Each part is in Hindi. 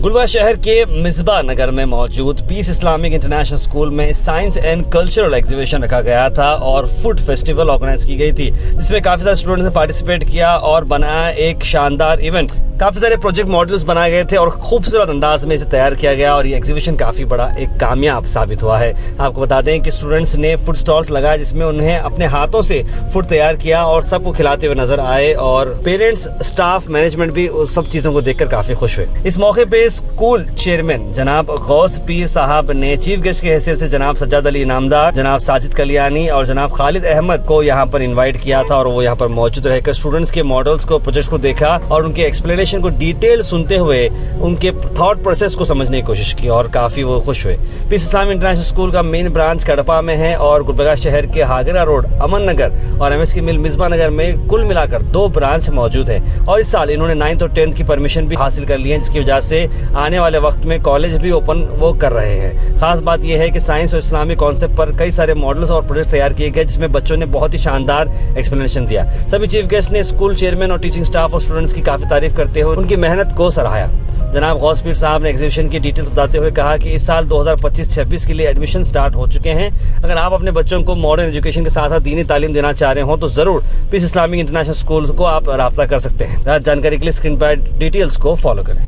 गुलबर्गा शहर के मिसबा नगर में मौजूद पीस इस्लामिक इंटरनेशनल स्कूल में साइंस एंड कल्चरल एग्जीबिशन रखा गया था और फूड फेस्टिवल ऑर्गेनाइज की गई थी, जिसमें काफी सारे स्टूडेंट्स ने पार्टिसिपेट किया और बनाया एक शानदार इवेंट। काफी सारे प्रोजेक्ट मॉडल्स बनाए गए थे और खूबसूरत अंदाज में इसे तैयार किया गया और ये एग्जीबिशन काफी बड़ा एक कामयाब साबित हुआ है। आपको बता दें कि स्टूडेंट्स ने फूड स्टॉल्स लगाए जिसमें उन्हें अपने हाथों से फूड तैयार किया और सबको खिलाते हुए नजर आए और पेरेंट्स, स्टाफ, मैनेजमेंट भी उस सब चीजों को देखकर काफी खुश हुए। इस मौके पे स्कूल चेयरमैन जनाब गौस पीर साहब ने चीफ गेस्ट की हैसियत से जनाब सज्जाद अली इनामदार, जनाब साजिद कलियानी और जनाब खालिद अहमद को यहाँ पर इनवाइट किया था और वो यहाँ पर मौजूद रहकर स्टूडेंट्स के मॉडल्स को, प्रोजेक्ट्स को देखा और उनके एक्सप्लेनेशन को डिटेल सुनते हुए उनके थॉट प्रोसेस को समझने की कोशिश की और काफी वो खुश हुए। पीस इस्लामिक इंटरनेशनल स्कूल का मेन ब्रांच कड़पा में है और गुलबर्गा शहर के हागरा रोड, अमन नगर और एमएस की मिल मिसबा नगर में कुल मिलाकर 2 ब्रांच मौजूद है और इस साल इन्होंने 9th और 10th की परमिशन भी हासिल कर ली है, जिसकी वजह से आने वाले वक्त में कॉलेज भी ओपन वो कर रहे हैं। खास बात यह है कि साइंस और इस्लामिक कॉन्सेप्ट पर कई सारे मॉडल्स और प्रोजेक्ट तैयार किए गए जिसमें बच्चों ने बहुत ही शानदार एक्सप्लेनेशन दिया। सभी चीफ गेस्ट ने स्कूल चेयरमैन और टीचिंग स्टाफ और स्टूडेंट्स की काफी तारीफ करते हुए उनकी मेहनत को सराहाया। जनाब गौस पीर साहब ने एग्जीबिशन की डिटेल्स बताते हुए कहा कि इस साल 2025-26 के लिए एडमिशन स्टार्ट हो चुके हैं। अगर आप अपने बच्चों को मॉडर्न एजुकेशन के साथ साथ दीनी तालीम देना चाह रहे हो तो जरूर पीस इस्लामिक इंटरनेशनल स्कूल को आप राब्ता कर सकते हैं। जानकारी के लिए स्क्रीन पर डिटेल्स को फॉलो करें।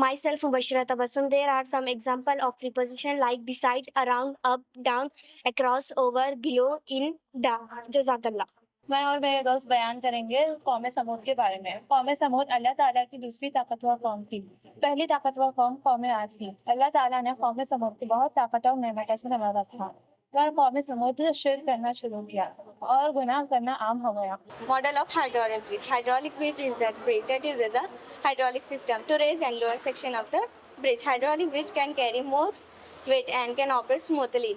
Myself Mubashira Tabassum. There are some example of preposition like beside, around, up, down, across, over, below, in, down. Jazakallah. मैं और मेरे दोस्त बयान करेंगे कौम समूद के बारे में। कौम समूद अल्लाह ताला की दूसरी ताकतवर कौम थी। पहली ताकतवर कौम कौम आद थी। अल्लाह ताला ने कौम समूद को बहुत ताकत और नेमतों से नवाजा था। वह कौम समूद शिरक करना शुरू किया और गुनाह करना आम हो गया। Model of hydraulic bridge. Hydraulic bridge is that bridge that uses a hydraulic system to raise and lower section of the bridge. Hydraulic bridge can carry more weight and can operate smoothly.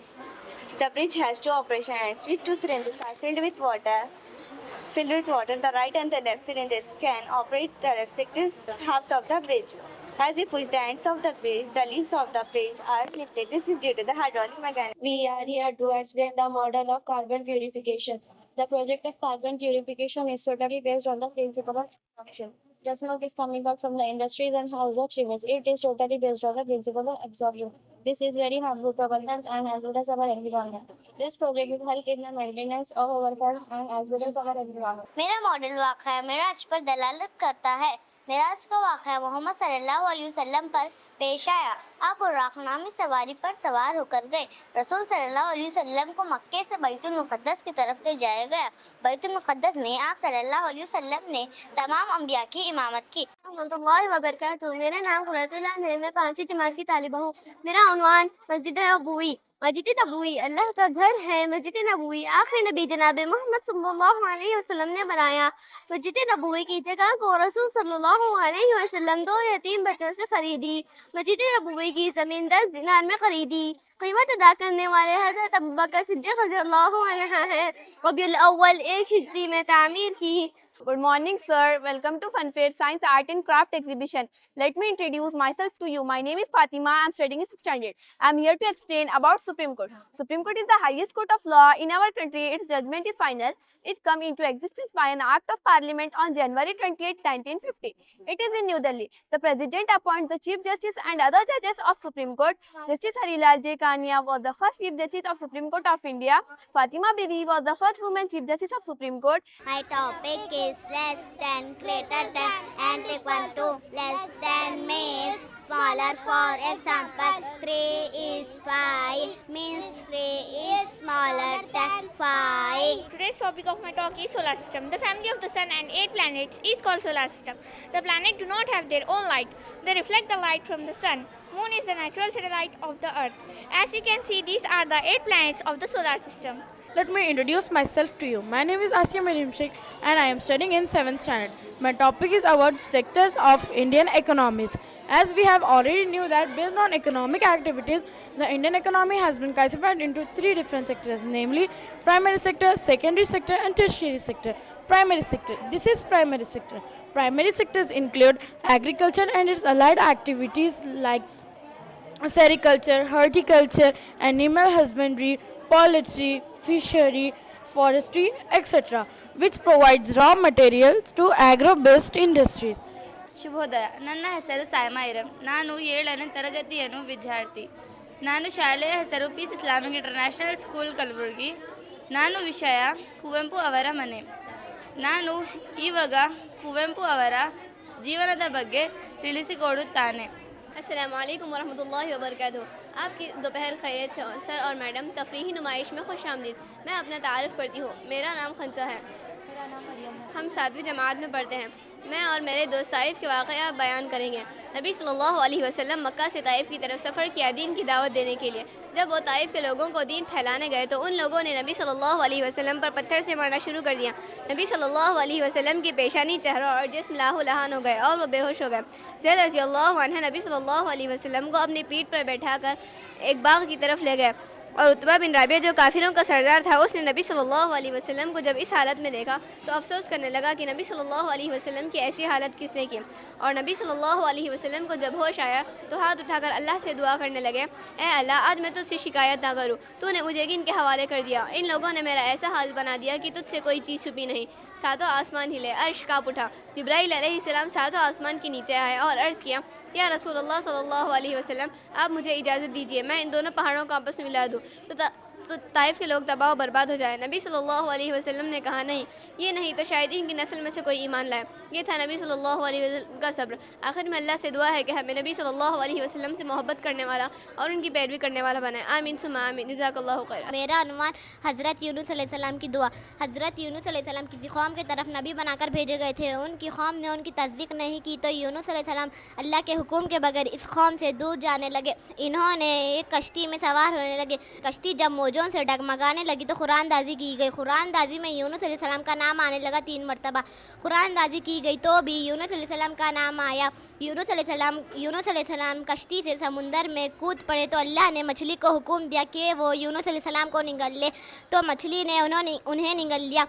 The bridge has 2 operation ends with 2 cylinders are filled with water. The right and the left cylinders can operate the respective halves of the bridge. As they push the ends of the bridge, the leaves of the bridge are lifted. This is due to the hydraulic mechanism. We are here to explain the model of carbon purification. The project of carbon purification is totally based on the principle of absorption. The smoke is coming out from the industries and house of shivers. It is totally based on the principle of absorption. This is very harmful to our health and as well as our environment. This project will help in the maintenance of our health and as well as our environment. मेरा मॉडल वाक़या मेराज पर दलालत करता है। मेराज का वाक़या मोहम्मद सल्लल्लाहु अलैहि वसल्लम पर पेश आया। आप बुर्राक़ नामी सवारी पर सवार होकर गए। रसूल सल्लल्लाहु अलैहि वसल्लम को मक्के से बैतुल मुक़द्दस की तरफ ले जाया गया। बैतुल मुक़द्दस में आप सल्लल्लाहु अलैहि वसल्लम ने तमाम अंबिया की इमामत की। रहमतुल्लाहि व बरकातुहू। मेरा नाम खुरैतुल्लाह है। मैं 5वीं जमात की तालिबा हूँ। मेरा उन्वान मस्जिद नबवी। मस्जिद नबवी अल्लाह का घर है। मस्जिद नबवी आखिरी नबी जनाब मोहम्मद सल्लल्लाहु अलैहि वसल्लम ने बनाया। मस्जिद नबवी की जगह को रसूल सल्लल्लाहु अलैहि वसल्लम 2 यतीम बच्चों से खरीदी। मस्जिद नबवी की ज़मीन 10 दिनार में खरीदी। कीमत अदा करने वाले हज़रत अबू बकर सिद्दीक़ रज़ियल्लाहु अन्हु हैं। रबीउल अव्वल 1 हिजरी में तामीर की। Good morning, sir. Welcome to Funfair Science, Art and Craft Exhibition. Let me introduce myself to you. My name is Fatima. I am studying in 6th standard. I am here to explain about Supreme Court. Supreme Court is the highest court of law in our country. Its judgment is final. It came into existence by an act of parliament on January 28, 1950. It is in New Delhi. The president appoints the chief justice and other judges of Supreme Court. Justice Harilal J. Kania was the first chief justice of Supreme Court of India. Fatima Bibi was the first woman chief justice of Supreme Court. My topic is less than, greater than and equal to, less than means smaller. For example, 3 is 5 means 3 is smaller than 5. Today's topic of my talk is solar system. The family of the sun and 8 planets is called solar system. The planets do not have their own light. They reflect the light from the sun. Moon is the natural satellite of the earth. As you can see, these are the 8 planets of the solar system. Let me introduce myself to you. My name is Asya Mariam Sheikh and I am studying in 7th standard. My topic is about sectors of Indian economies. As we have already knew that based on economic activities, the Indian economy has been classified into 3 different sectors, namely primary sector, secondary sector and tertiary sector. Primary sector. This is primary sector. Primary sectors include agriculture and its allied activities like sericulture, horticulture, animal husbandry, poultry, fishery, forestry, etc., which provides raw materials to agro-based industries. ಶುಭೋದಯ. ನನ್ನ ಹೆಸರು ಸಾಯಮಾ ಇರಂ. ನಾನು 7ನೇ ತರಗತಿಯನ್ನು ವಿದ್ಯಾರ್ಥಿ. ನಾನು ಶಾಲೆಯ ಹೆಸರು peace Islamic international school Kalaburagi. ನಾನು ವಿಷಯ ಕುವೆಂಪು ಅವರ ಮನೆ. ನಾನು ಇವಾಗ ಕುವೆಂಪು ಅವರ ಜೀವನದ ಬಗ್ಗೆ ತಿಳಿಸಿಕೊಡುತ್ತಾನೆ. अस्सलाम वालेकुम वरहमतुल्लाहि वबरकातुहू। आपकी दोपहर खैरियत से हो सर और मैडम। तफरीही नुमाइश में खुश आमदीद। मैं अपना तारुफ करती हूँ। मेरा नाम खंसा है। हम 7वीं जमात में पढ़ते हैं। मैं और मेरे दोस्त ताइफ के वाक़या बयान करेंगे। नबी सल्लल्लाहु अलैहि वसल्लम मक्का से ताइफ की तरफ सफ़र किया दीन की दावत देने के लिए। जब वो ताइफ के लोगों को दीन फैलाने गए तो उन लोगों ने नबी सल्लल्लाहु अलैहि वसल्लम पर पत्थर से मारना शुरू कर दिया। नबी सल्लल्लाहु अलैहि वसल्लम की पेशानी, चेहरा और जिस्म लाहो लहान हो गए और वो बेहोश हो गए। ज़ैद रज़ियल्लाहु अन्हा नबी सल्लल्लाहु अलैहि वसल्लम को अपनी पीठ पर बैठाकर एक बाग की तरफ ले गए और उतबा बिन राबिया जो काफिरों का सरदार था, उसने नबी सल्लल्लाहु अलैहि वसल्लम को जब इस हालत में देखा तो अफसोस करने लगा कि नबी सल्लल्लाहु अलैहि वसल्लम की ऐसी हालत किसने की। और नबी सल्लल्लाहु अलैहि वसल्लम को जब होश आया तो हाथ उठाकर अल्लाह से दुआ करने लगे, ए अल्लाह, आज मैं तुझसे शिकायत ना करूँ, तूने मुझे इनके हवाले कर दिया। इन लोगों ने मेरा ऐसा हाल बना दिया कि तुझसे कोई चीज़ छुपी नहीं। सातों आसमान हिले, अर्श काँप उठा। जिब्राइल अलैहिस्सलाम सातों आसमान के नीचे आए और अर्ज़ किया, या रसूलुल्लाह सल्लल्लाहु अलैहि वसल्लम, आप मुझे इजाज़त दीजिए मैं इन दोनों पहाड़ों को आपस में मिला दूँ तो ताइफ के लोग तबाह व बर्बाद हो जाए। नबी सल्लल्लाहु अलैहि वसल्लम ने कहा, नहीं, ये नहीं तो शायद इनकी नस्ल में से कोई ईमान लाए। ये था नबी सल्लल्लाहु अलैहि वसल्लम का सब्र। आखिर में अल्लाह से दुआ है कि हमें नबी सल्लल्लाहु अलैहि वसल्लम से मोहब्बत करने वाला और उनकी पैरवी करने वाला बनाए। आमीन सुम्मा आमीन। जज़ाकल्लाहु खैर। मेरा अनुमान हज़रत यूनुस अलैहिस्सलाम की दुआ। हज़रत यूनुस अलैहिस्सलाम किसी कौम की तरफ नबी बनाकर भेजे गए थे। उनकी कौम ने उनकी तस्दीक नहीं की तो यूनुस अलैहिस्सलाम अल्लाह के हुक्म के बगैर इस कौम से दूर जाने लगे। इन्होंने एक कश्ती में सवार होने लगे। कश्ती जब मौजों से डगमगाने लगी तो कुरानदाजी की गई। कुरानदाजी में यूनुस अलैहिस्सलाम का नाम आने लगा 3 मरतबा। कुरानदाजी की गई तो भी यूनुस अलैहिस्सलाम का नाम आया। यूनुस अलैहिस्सलाम कश्ती से समुंदर में कूद पड़े तो अल्लाह ने मछली को हुक्म दिया कि वो यूनुस अलैहिस्सलाम को निगल ले, तो मछली ने उन्हें निगल लिया।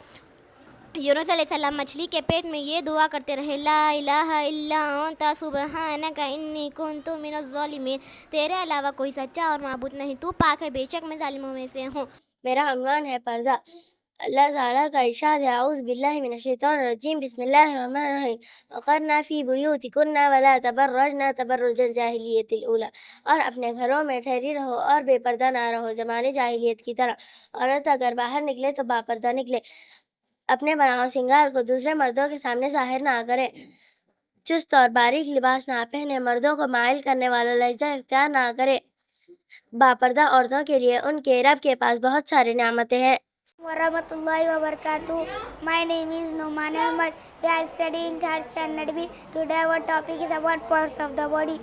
यूनुस अलैहिस्सलाम मछली के पेट में ये दुआ करते रहे, ला इलाहा इल्ला अंता सुब्हानका इन्नी कुन्तु मिनज़ ज़ालिमीन। तेरे अलावा कोई सच्चा और माबूद नहीं, तू पाक है, बेशक मैं जालिमों में से हूँ। मेरा अनवान है पर्दा। अल्लाह ताला का इरशाद है, औज़ु बिल्लाहि मिनश शैतानिर रजीम, बिस्मिल्लाहिर रहमानिर रहीम। वक़रना फ़ी बुयूतिकुन्ना वला तबर्रजना तबर्रुजल जाहिलियतिल ऊला। और अपने घरों में ठहरी रहो और बेपर्दा ना रहो ज़माने जाहिलियत की तरह। औरत अगर बाहर निकले तो बापर्दा निकले। अपने बनाओ सिंगार को दूसरे मर्दों के सामने जाहिर ना करें। चुस्त और बारीक लिबास ना पहने। मर्दों को माइल करने वाला लहजा इख्तियार ना करे। बापर्दा औरतों के लिए उनके रब के पास बहुत सारी नेमतें हैं। Warahmatullahi wabarakatuh. My name is Noman Ahmad. We are studying 3rd standard B. Today our topic is about parts of the body.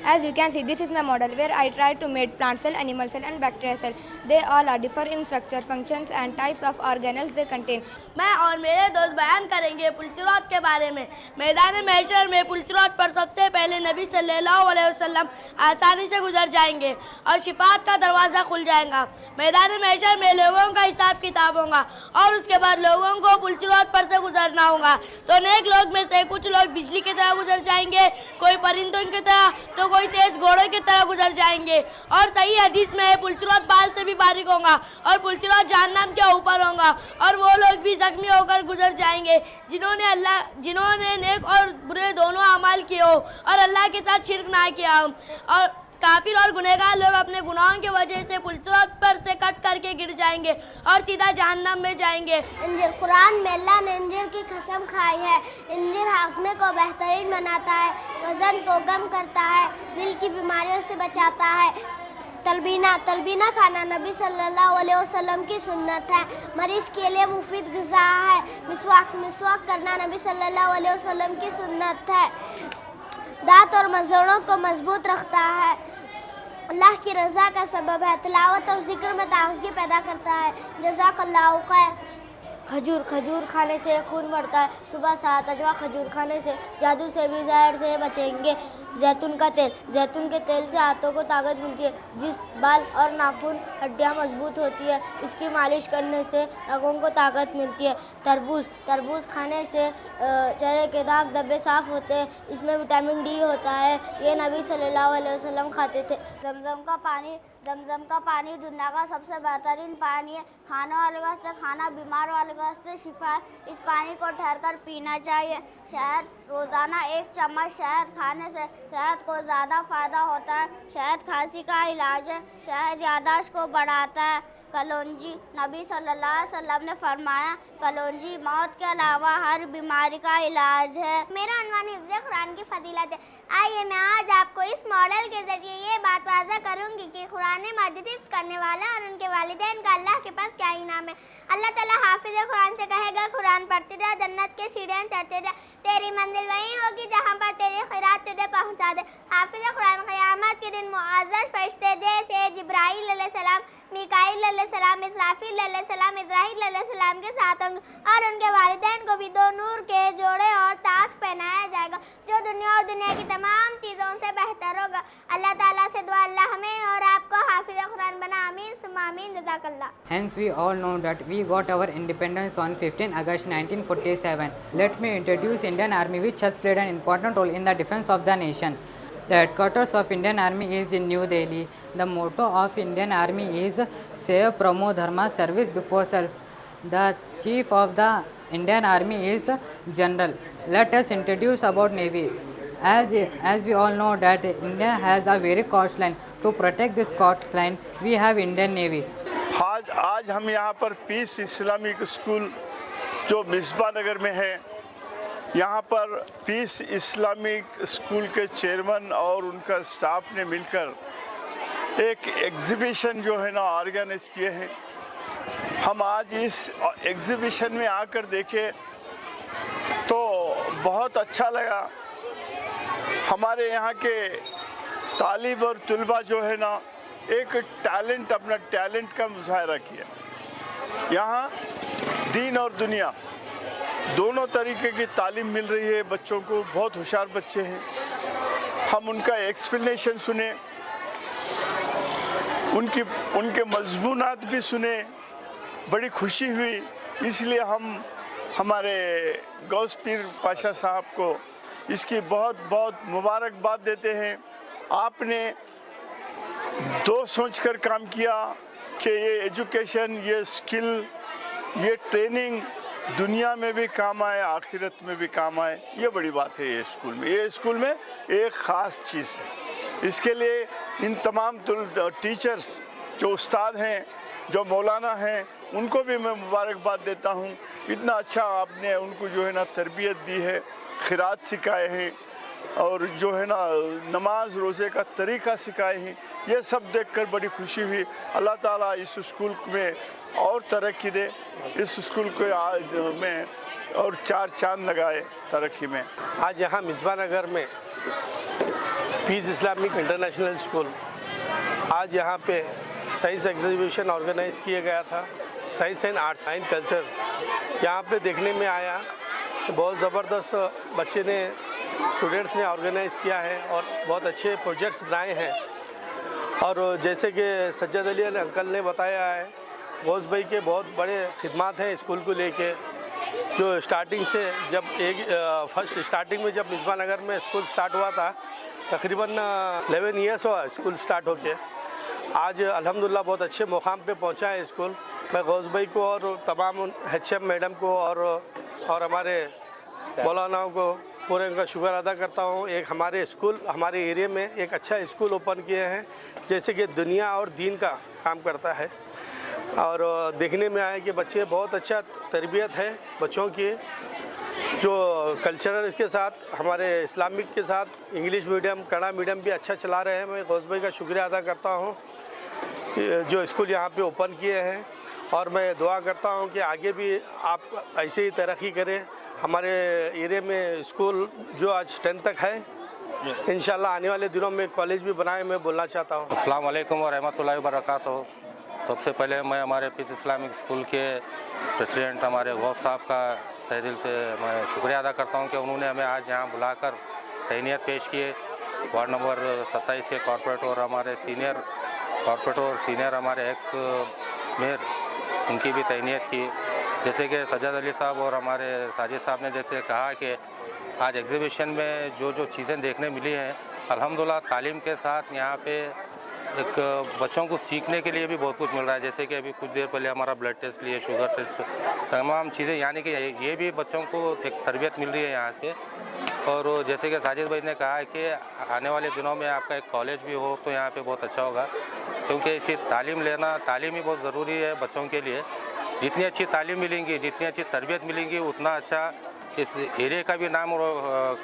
As you can see, this is my model where I try to make plant cell, animal cell and bacterial cell. They all are differ in structure, functions and types of organelles they contain. मैं और मेरे दोस्त बयान करेंगे पुलसिरात के बारे में। मैदान महशर में पुलसिरात पर सबसे पहले नबी सल्लल्लाहु अलैहि वसल्लम आसानी से गुजर जाएंगे और शिफात का दरवाज़ा खुल जाएगा। मैदान महशर में लोगों का हिसाब किताब होगा और उसके बाद लोगों को पुलसिरात पर से गुजरना होगा। तो नेक लोग में से कुछ लोग बिजली की तरह गुजर जाएंगे, कोई परिंदों की तरह, तो कोई तेज घोड़ों की तरह गुजर जाएंगे। और सही हदीस में है पुलसिरात बाल से भी बारीक होगा और पुलसिरात जहन्नम के ऊपर होगा और वो लोग भी जख्मी होकर गुजर जाएंगे जिन्होंने नेक और बुरे दोनों अमाल किए हो और अल्लाह के साथ शिर्क ना किया हो। और काफिर और गुनहगार लोग अपने गुनाहों की वजह से पुलसिरात पर से कट करके गिर जाएंगे और सीधा जहन्नम में जाएंगे। इंजीर कुरान में अल्लाह ने इंजीर की कसम खाई है। इंजीर हाज़मे को बेहतरीन बनाता है, वज़न को कम करता है, दिल की बीमारियों से बचाता है। तलबीना खाना नबी सल्लल्लाहु अलैहि वसल्लम की सुन्नत है, मरीज़ के लिए मुफीद ग़िज़ा है। मिसवाक करना नबी सल्लल्लाहु अलैहि वसल्लम की सुन्नत है। दांत और मज़ोड़ों को मजबूत रखता है, अल्लाह की रज़ा का सबब है। तिलावत और ज़िक्र में ताज़गी पैदा करता है। जज़ाकल्लाहु खैर। खजूर खाने से खून बढ़ता है। सुबह 7 अजवा खजूर खाने से जादू से भी ज़हर से बचेंगे। जैतून के तेल से हाथों को ताकत मिलती है। जिस बाल और नाखून हड्डियाँ मजबूत होती है, इसकी मालिश करने से रगों को ताकत मिलती है। तरबूज खाने से चेहरे के दाग धब्बे साफ़ होते हैं। इसमें विटामिन डी होता है। ये नबी सल्लल्लाहु अलैहि वसल्लम खाते थे। जमजम का पानी दुनिया का सबसे बेहतरीन पानी है। खाने वाले वास्ते खाना, बीमार वाले वास्ते शिफा है। इस पानी को ठहर कर पीना चाहिए। रोज़ाना 1 चम्मच शहद खाने से सेहत को ज़्यादा फ़ायदा होता है। शहद खांसी का इलाज है। शहद याददाश्त को बढ़ाता है। कलौंजी, नबी सल्लल्लाहु अलैहि वसल्लम ने फरमाया, कलौंजी मौत के अलावा हर बीमारी का इलाज है। मेरा उन्वान हिफ्ज़ कुरान की फजीलत है। आइए मैं आज आपको इस मॉडल के ज़रिए ये बात वाज़ा करूँगी कि कुरान मजीद हिफ्ज़ करने वाला और उनके वालिदैन का अल्लाह के पास क्या इनाम है। अल्लाह ताला हाफिज़ कुरान से कहेगा, कुरान पढ़ते जा, जन्नत के सीढ़ियाँ चढ़ते जा, तेरी मंजिल वहीं होगी जहाँ पर तेरे खैरात तुझे पहुँचा दे। हाफिज़ कुरान क़यामत के दिन मुअज़्ज़ज़ फरिश्ते जैसे जिब्राईल अलैहिस्सलाम, मीकाईल अलैहिस्सलाम, इसराफील अलैहिस्सलाम, इज़राईल अलैहिस्सलाम के साथ होंगे और उनके वालिदैन को भी 2 नूर के जोड़े और ताज पहनाया जाएगा जो दुनिया और दुनिया की तमाम चीज़ों से बेहतर होगा। अल्लाह ताला से दुआ अल्लाह हमें और आपको हाफिज़ कुरान बना। आमीन सुम्मा आमीन, जज़ाकल्लाह। Hence we all know that we got our independence on 15 August 1947. Let me introduce Indian Army, which has played an important role in the defense of the nation. The headquarters of Indian Army is in New Delhi. The motto of Indian Army is Save, Promote Dharma, Service before Self. The chief of the Indian Army is General. Let us introduce about Navy. As we all know that India has a very coastline. To protect this coastline, we have Indian Navy. आज हम यहाँ पर पीस इस्लामिक स्कूल जो मिसबा नगर में है, यहाँ पर पीस इस्लामिक स्कूल के चेयरमैन और उनका स्टाफ ने मिलकर एक एग्ज़िबिशन जो है ना ऑर्गेनाइज किए हैं। हम आज इस एग्ज़िबिशन में आकर देखे तो बहुत अच्छा लगा। हमारे यहाँ के तालिब और तुलबा जो है ना एक टैलेंट, अपना टैलेंट का मुजाहरा किया। यहाँ दीन और दुनिया दोनों तरीके की तालीम मिल रही है बच्चों को। बहुत होशियार बच्चे हैं। हम उनका एक्सप्लेनेशन सुने, उनके मजमूनात भी सुने, बड़ी खुशी हुई। इसलिए हम हमारे गौस पीर पाशा साहब को इसकी बहुत बहुत मुबारकबाद देते हैं। आपने दो सोचकर काम किया कि ये एजुकेशन, ये स्किल, ये ट्रेनिंग दुनिया में भी काम आए, आखिरत में भी काम आए। ये बड़ी बात है। ये स्कूल में एक ख़ास चीज़ है। इसके लिए इन तमाम टीचर्स जो उस्ताद हैं, जो मौलाना हैं, उनको भी मैं मुबारकबाद देता हूँ। इतना अच्छा आपने उनको जो है ना तरबियत दी है, खिरात सिखाए हैं और जो है ना नमाज रोज़े का तरीक़ा सिखाए हैं। ये सब देखकर बड़ी खुशी हुई। अल्लाह ताला इस स्कूल में और तरक्की दे, इस स्कूल को में और 4 चांद लगाए तरक्की में। आज यहाँ मिसबा नगर में पीस इस्लामिक इंटरनेशनल स्कूल, आज यहाँ पे साइंस एग्जीबिशन ऑर्गेनाइज़ किया गया था। Science and arts, science culture यहाँ पे देखने में आया। बहुत ज़बरदस्त बच्चे ने, स्टूडेंट्स ने ऑर्गेनाइज़ किया है और बहुत अच्छे प्रोजेक्ट्स बनाए हैं। और जैसे कि सज्जद अली अंकल ने बताया है, गौस भाई के बहुत बड़े खिदमात हैं स्कूल को लेके। जो स्टार्टिंग से जब फर्स्ट स्टार्टिंग में जब मिसबा नगर में स्कूल स्टार्ट हुआ था, तकरीबन 11 ईयर्स हुआ स्कूल स्टार्ट होके। आज अल्हम्दुलिल्लाह बहुत अच्छे मुकाम पे पहुंचा है स्कूल। मैं गौस भाई को और तमाम HM मैडम को और हमारे मौलानाओं को पूरे उनका शुक्र अदा करता हूँ। एक हमारे स्कूल, हमारे एरिया में एक अच्छा स्कूल ओपन किए हैं, जैसे कि दुनिया और दीन का काम करता है। और देखने में आया कि बच्चे बहुत अच्छा तरबियत है बच्चों की, जो कल्चरल के साथ, हमारे इस्लामिक के साथ इंग्लिश मीडियम, कन्नड़ा मीडियम भी अच्छा चला रहे हैं। मैं गौस भाई का शुक्रिया अदा करता हूँ जो स्कूल यहाँ पे ओपन किए हैं। और मैं दुआ करता हूँ कि आगे भी आप ऐसे ही तरक्की करें। हमारे एरिया में स्कूल जो आज 10 तक है, इंशाल्लाह आने वाले दिनों में कॉलेज भी बनाए, मैं बोलना चाहता हूँ। अस्सलाम वालेकुम व रहमतुल्लाहि व बरकातुहू। सबसे पहले मैं हमारे पीस इस्लामिक स्कूल के प्रेसिडेंट हमारे गौस साहब का तहे दिल से मैं शुक्रिया अदा करता हूँ कि उन्होंने हमें आज यहाँ बुलाकर तहनीत पेश किए। वार्ड नंबर 27 के कॉर्पोरेटर और हमारे सीनियर कॉर्पोरेटर और सीनियर हमारे एक्स मेयर, उनकी भी तहनीत की। जैसे कि सज्जद अली साहब और हमारे साजिद साहब ने जैसे कहा कि आज एग्जीबिशन में जो चीज़ें देखने मिली हैं, अल्हम्दुलिल्लाह तालीम के साथ यहाँ पे एक बच्चों को सीखने के लिए भी बहुत कुछ मिल रहा है। जैसे कि अभी कुछ देर पहले हमारा ब्लड टेस्ट लिए, शुगर टेस्ट, तमाम चीज़ें, यानी कि ये भी बच्चों को एक तरबियत मिल रही है यहाँ से। और वो जैसे कि साजिद भाई ने कहा है कि आने वाले दिनों में आपका एक कॉलेज भी हो तो यहाँ पे बहुत अच्छा होगा, क्योंकि इसी तालीम ही बहुत ज़रूरी है बच्चों के लिए। जितनी अच्छी तालीम मिलेंगी, जितनी अच्छी तरबियत मिलेंगी, उतना अच्छा इस एरिया का भी नाम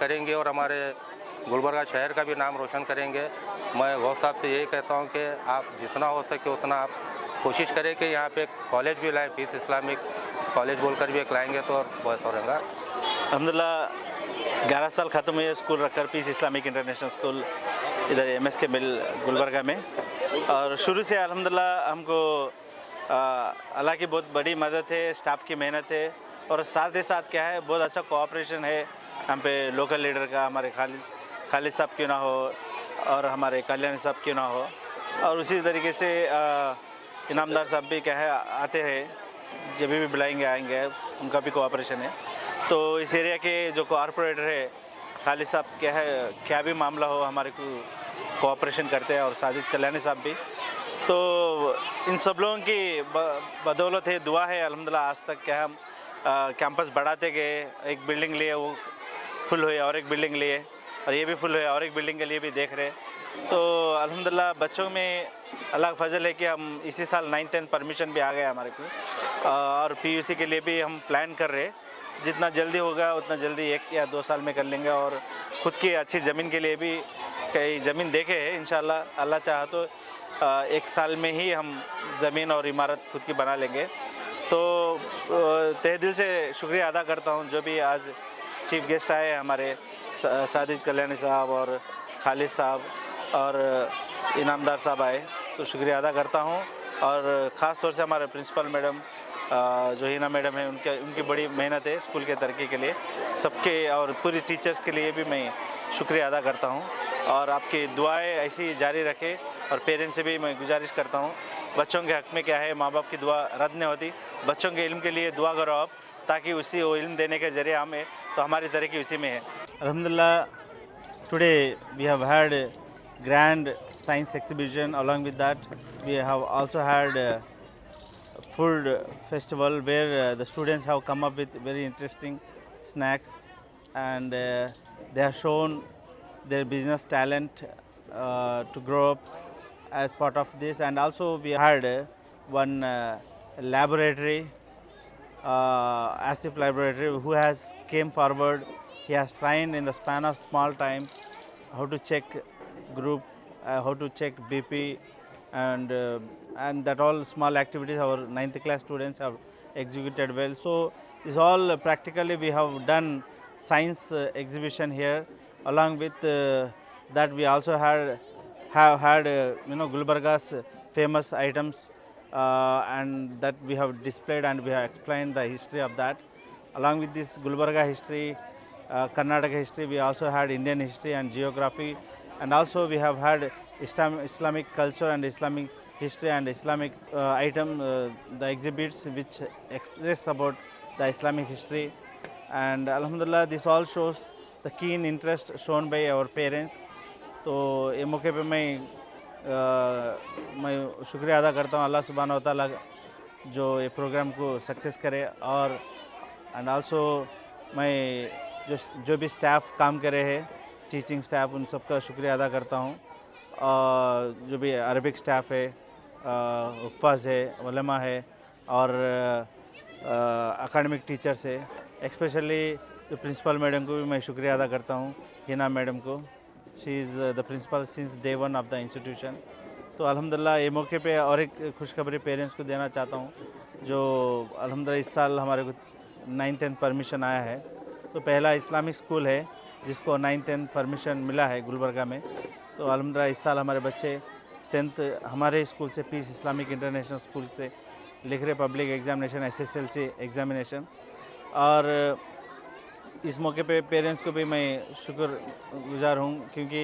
करेंगे और हमारे गुलबर्गा शहर का भी नाम रोशन करेंगे। मैं गौस साहब से यही कहता हूँ कि आप जितना हो सके उतना आप कोशिश करें कि यहाँ पे कॉलेज भी लाएँ, पीस इस्लामिक कॉलेज बोलकर भी एक लाएंगे तो बहुत होगा। अल्हम्दुलिल्लाह 11 साल ख़त्म हुए स्कूल रखकर, पीस इस्लामिक इंटरनेशनल स्कूल इधर MSK मिल गुलबर्गा में। और शुरू से अल्हम्दुलिल्लाह हमको अल्लाह की बहुत बड़ी मदद है, स्टाफ की मेहनत है और साथ ही साथ क्या है, बहुत अच्छा कोऑपरेशन है हम पे लोकल लीडर का, हमारे खालिद साहब क्यों ना हो और हमारे कल्याण साहब क्यों ना हो, और उसी तरीके से इनामदार साहब भी क्या है आते हैं, जब भी बुलाएंगे आएंगे, उनका भी कोऑपरेशन है। तो इस एरिया के जो कॉरपोरेटर है खालिद साहब क्या है, क्या भी मामला हो हमारे को कोऑपरेशन करते हैं, और साजिद कल्याणी साहब भी। तो इन सब लोगों की बदौलत है, दुआ है अल्हम्दुलिल्लाह आज तक क्या हम कैंपस बढ़ाते गए। एक बिल्डिंग लिए वो फुल हुई और एक बिल्डिंग लिए, और ये भी फुल हुई और एक बिल्डिंग के लिए भी देख रहे। तो अल्हम्दुलिल्लाह बच्चों में अल्लाह का फजल है कि हम इसी साल 9th-10th परमिशन भी आ गया हमारे को, और PUC के लिए भी हम प्लान कर रहे। जितना जल्दी होगा उतना जल्दी 1 या 2 साल में कर लेंगे, और ख़ुद की अच्छी ज़मीन के लिए भी कई ज़मीन देखे हैं इंशाल्लाह। अल्लाह चाहा तो 1 साल में ही हम ज़मीन और इमारत खुद की बना लेंगे। तो तहे दिल से शुक्रिया अदा करता हूँ जो भी आज चीफ गेस्ट आए हमारे साजिद कल्याणी साहब और खालिद साहब और इनामदार साहब आए, तो शुक्रिया अदा करता हूँ। और ख़ास तौर से हमारे प्रिंसिपल मैडम जो हिना मैडम है, उनकी बड़ी मेहनत है स्कूल के तरक्की के लिए, सबके और पूरी टीचर्स के लिए भी मैं शुक्रिया अदा करता हूँ। और आपकी दुआएं ऐसी जारी रखें, और पेरेंट्स से भी मैं गुजारिश करता हूँ, बच्चों के हक़ में क्या है, माँ बाप की दुआ रद्द नहीं होती। बच्चों के इल्म के लिए दुआ करो आप, ताकि उसी वो इल्म देने के ज़रिए हमें, तो हमारी तरक्की उसी में है। अल्हम्दुलिल्लाह today we have had grand science exhibition. Along with that we have also had food festival where the students have come up with very interesting snacks, and they have shown their business talent to grow up as part of this. And also we had one laboratory, Asif laboratory, who has came forward. He has trained in the span of small time how to check group, how to check BP, and that all small activities our 9th class students have executed well. So this all practically we have done science exhibition here. Along with that we also have had Gulbarga's famous items, and that we have displayed, and we have explained the history of that. Along with this Gulbarga history, Karnataka history, we also had Indian history and geography. And also we have had Islamic culture and Islamic history and Islamic the exhibits which express about the Islamic history. And Alhamdulillah, this all shows the keen interest shown by our parents. तो ये मौके पे मैं शुक्रिया अदा करता हूँ अल्लाह सुब्हानहू व तआला जो ये प्रोग्राम को सक्सेस करे। और एंड आल्सो मैं जो भी स्टाफ काम करे हैं, टीचिंग स्टाफ, उन सबका शुक्रिया अदा करता हूँ। और जो भी अरबिक स्टाफ है, उफ़ाज़ है, उलमा है, और एकेडमिक टीचर्स है, स्पेशली जो प्रिंसिपल मैडम को भी मैं शुक्रिया अदा करता हूँ, हिना मैडम को। She is the principal since day 1 of the institution. तो अल्हम्दुलिल्लाह ये मौके पे और एक खुशखबरी पेरेंट्स को देना चाहता हूँ, जो अल्हम्दुलिल्लाह इस साल हमारे को 9th-10th परमिशन आया है। तो पहला इस्लामिक स्कूल है जिसको 9th-10th परमिशन मिला है गुलबर्गा में। तो अल्हम्दुलिल्लाह इस साल हमारे बच्चे 10th हमारे स्कूल से, पीस इस्लामिक इंटरनेशनल स्कूल से लिख रहे पब्लिक एग्जामिनेशन, SSLC एग्जामिनेशन। और इस मौके पे पेरेंट्स को भी मैं शुक्रगुजार हूँ, क्योंकि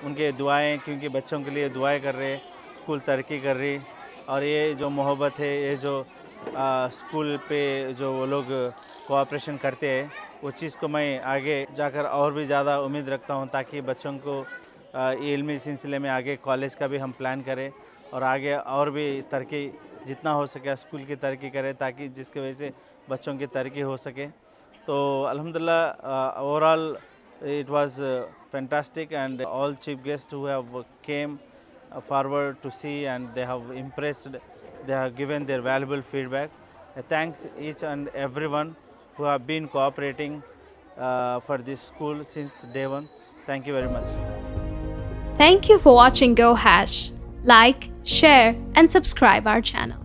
उनके दुआएं, क्योंकि बच्चों के लिए दुआएं कर रहे, स्कूल तरक्की कर रही। और ये जो मोहब्बत है, ये जो स्कूल पे जो वो लोग कोऑपरेशन करते हैं, वो चीज़ को मैं आगे जाकर और भी ज़्यादा उम्मीद रखता हूँ, ताकि बच्चों को इल्मी सिलसिले में आगे कॉलेज का भी हम प्लान करें, और आगे और भी तरक्की जितना हो सके स्कूल की तरक्की करें, ताकि जिसकी वजह से बच्चों की तरक्की हो सके। तो अल्हम्दुलिल्लाह overall It was fantastic, and all chief guests who have came forward to see, and they have impressed. They have given their valuable feedback. Thanks each and everyone who have been cooperating for this school since day one. Thank you very much. Thank you for watching Go Hash. Like, share, and subscribe our channel.